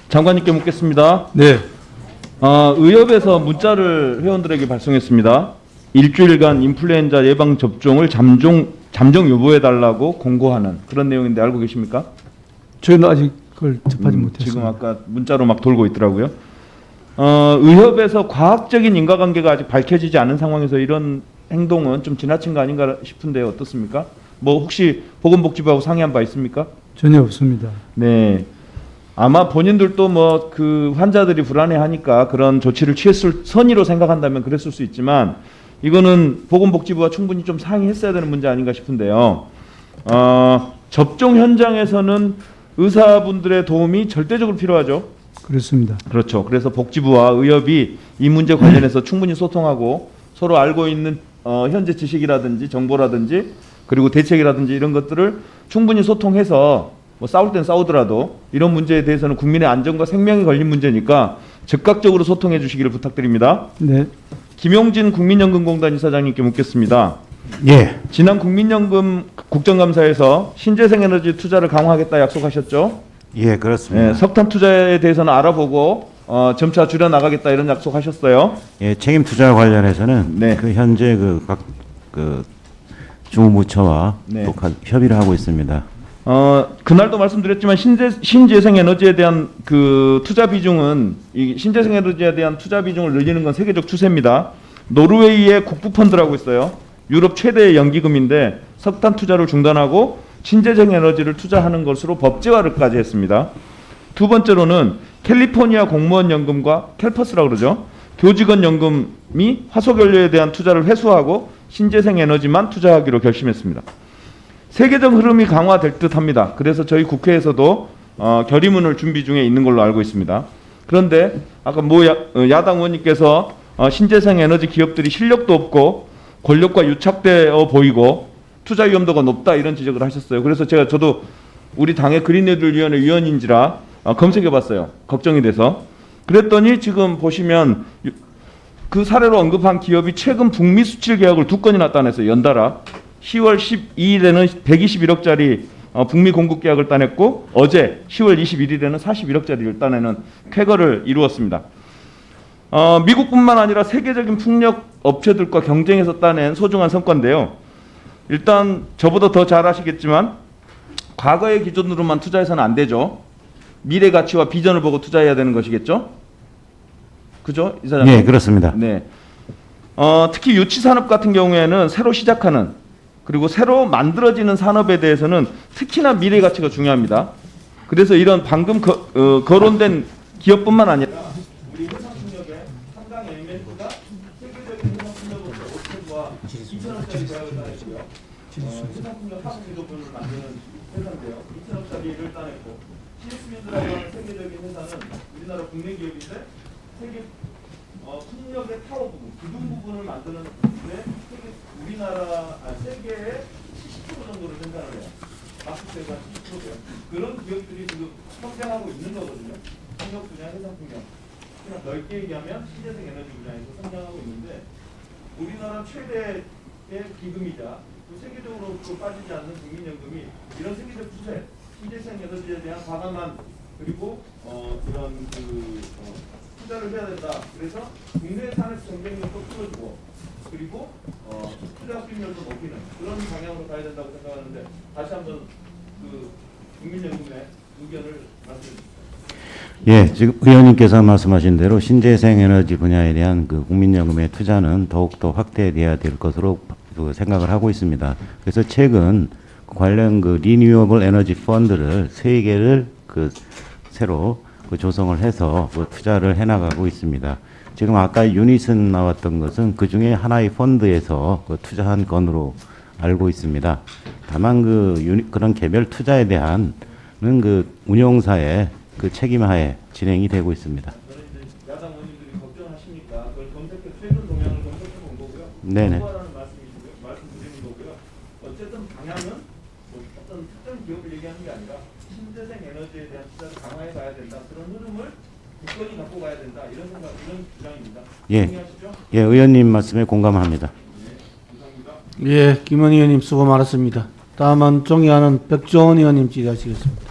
장관님께 묻겠습니다. 네. 의협에서 문자를 회원들에게 발송했습니다. 일주일간 인플루엔자 예방 접종을 잠정 유보해달라고 공고하는 그런 내용인데 알고 계십니까? 저희는 아직 그걸 접하지 못했습니다. 지금 아까 문자로 막 돌고 있더라고요. 의협에서 과학적인 인과관계가 아직 밝혀지지 않은 상황에서 이런 행동은 좀 지나친 거 아닌가 싶은데 어떻습니까? 뭐 혹시 보건복지부하고 상의한 바 있습니까? 전혀 없습니다. 네. 아마 본인들도 뭐 그 환자들이 불안해하니까 그런 조치를 취했을 선의로 생각한다면 그랬을 수 있지만 이거는 보건복지부와 충분히 좀 상의했어야 되는 문제 아닌가 싶은데요. 접종 현장에서는 의사분들의 도움이 절대적으로 필요하죠. 그렇습니다. 그렇죠. 그래서 복지부와 의협이 이 문제 관련해서 충분히 소통하고 서로 알고 있는 현재 지식이라든지 정보라든지 그리고 대책이라든지 이런 것들을 충분히 소통해서 뭐 싸울 땐 싸우더라도 이런 문제에 대해서는 국민의 안전과 생명이 걸린 문제니까 즉각적으로 소통해 주시기를 부탁드립니다. 네. 김용진 국민연금공단 이사장님께 묻겠습니다. 예. 지난 국민연금 국정감사에서 신재생에너지 투자를 강화하겠다 약속하셨죠? 예, 그렇습니다. 석탄 투자에 대해서는 알아보고 점차 줄여 나가겠다 이런 약속하셨어요. 예, 책임 투자 관련해서는 네. 그 현재 각 주무처와 네. 또 협의를 하고 있습니다. 그날도 말씀드렸지만 신재생 에너지에 대한 그 투자 비중은 이 신재생 에너지에 대한 투자 비중을 늘리는 건 세계적 추세입니다. 노르웨이의 국부 펀드라고 있어요. 유럽 최대의 연기금인데 석탄 투자를 중단하고 신재생 에너지를 투자하는 것으로 법제화를까지 했습니다. 두 번째로는 캘리포니아 공무원 연금과 캘퍼스라고 그러죠. 교직원 연금이 화석연료에 대한 투자를 회수하고 신재생 에너지만 투자하기로 결심했습니다. 세계적 흐름이 강화될 듯합니다. 그래서 저희 국회에서도 결의문을 준비 중에 있는 걸로 알고 있습니다. 그런데 아까 야당 의원님께서 신재생 에너지 기업들이 실력도 없고 권력과 유착되어 보이고 투자 위험도가 높다 이런 지적을 하셨어요. 그래서 저도 우리 당의 그린뉴딜위원회 위원인지라 검색해봤어요. 걱정이 돼서. 그랬더니 지금 보시면 그 사례로 언급한 기업이 최근 북미 수출 계약을 2건이나 따냈어요. 연달아. 10월 12일에는 121억짜리 북미 공급 계약을 따냈고 어제 10월 21일에는 41억짜리를 따내는 쾌거를 이루었습니다. 미국뿐만 아니라 세계적인 풍력 업체들과 경쟁해서 따낸 소중한 성과인데요. 일단 저보다 더 잘 아시겠지만 과거의 기준으로만 투자해서는 안 되죠. 미래 가치와 비전을 보고 투자해야 되는 것이겠죠. 그죠, 이사장님? 예, 그렇습니다. 네. 특히 유치 산업 같은 경우에는 새로 시작하는 그리고 새로 만들어지는 산업에 대해서는 특히나 미래 가치가 중요합니다. 그래서 이런 방금 거론된 기업뿐만 아니라 우리 해상풍력의 상당 엘리멘트가 세계적인 해상풍력으로 업체와 2천억짜리 계약을 따냈고요. 해상풍력 화학 제조분을 만드는 회사인데요. 2천억짜리를 따냈고 시스미드라고 하는 세계적인 회사는 우리나라 국내 기업인데 세계 풍력의 타워 부분, 기둥 부분을 만드는 데 세계의 70% 정도를 생산을 해요. 마스크가 70%예요. 그런 기업들이 지금 성장하고 있는 거거든요. 풍력 분야, 해상 풍력. 그냥 넓게 얘기하면 신재생 에너지 분야에서 성장하고 있는데 우리나라 최대의 기금이자 또 세계적으로 빠지지 않는 국민연금이 이런 세계적 추세, 신재생 에너지에 대한 과감한 그리고 이런 투자를 해야 된다. 그래서 국내 산업 경쟁력도 풀어주고 그리고 투자 수익률도 높이는 그런 방향으로 가야 된다고 생각하는데 다시 한번 그 국민연금의 의견을 말씀해 주십시오. 예, 지금 의원님께서 말씀하신 대로 신재생 에너지 분야에 대한 그 국민연금의 투자는 더욱더 확대돼야 될 것으로 생각을 하고 있습니다. 그래서 최근 관련 그 리뉴어블 에너지 펀드를 3개를 새로 조성을 해서 투자를 해나가고 있습니다. 지금 아까 유닛은 나왔던 것은 그 중에 하나의 펀드에서 투자한 건으로 알고 있습니다. 다만 그런 개별 투자에 대한 운용사의 책임하에 진행이 되고 있습니다. 야당 의원님들이 걱정하시니까 그걸 최근 동향을 검색해 본 거고요. 네네. 말씀드리는 거고요. 어쨌든 방향은 어떤 특정 기업을 얘기하는 게 아니라 신재생 에너지에 대한 투자를 강화해 가야 된다. 그런 흐름을 국권이 갖고 가야 된다. 이런 주장입니다. 예. 동의하시죠? 예, 의원님 말씀에 공감합니다. 예, 김원 의원님 수고 많았습니다. 다음은 종의하는 백종원 의원님 질의하시겠습니다.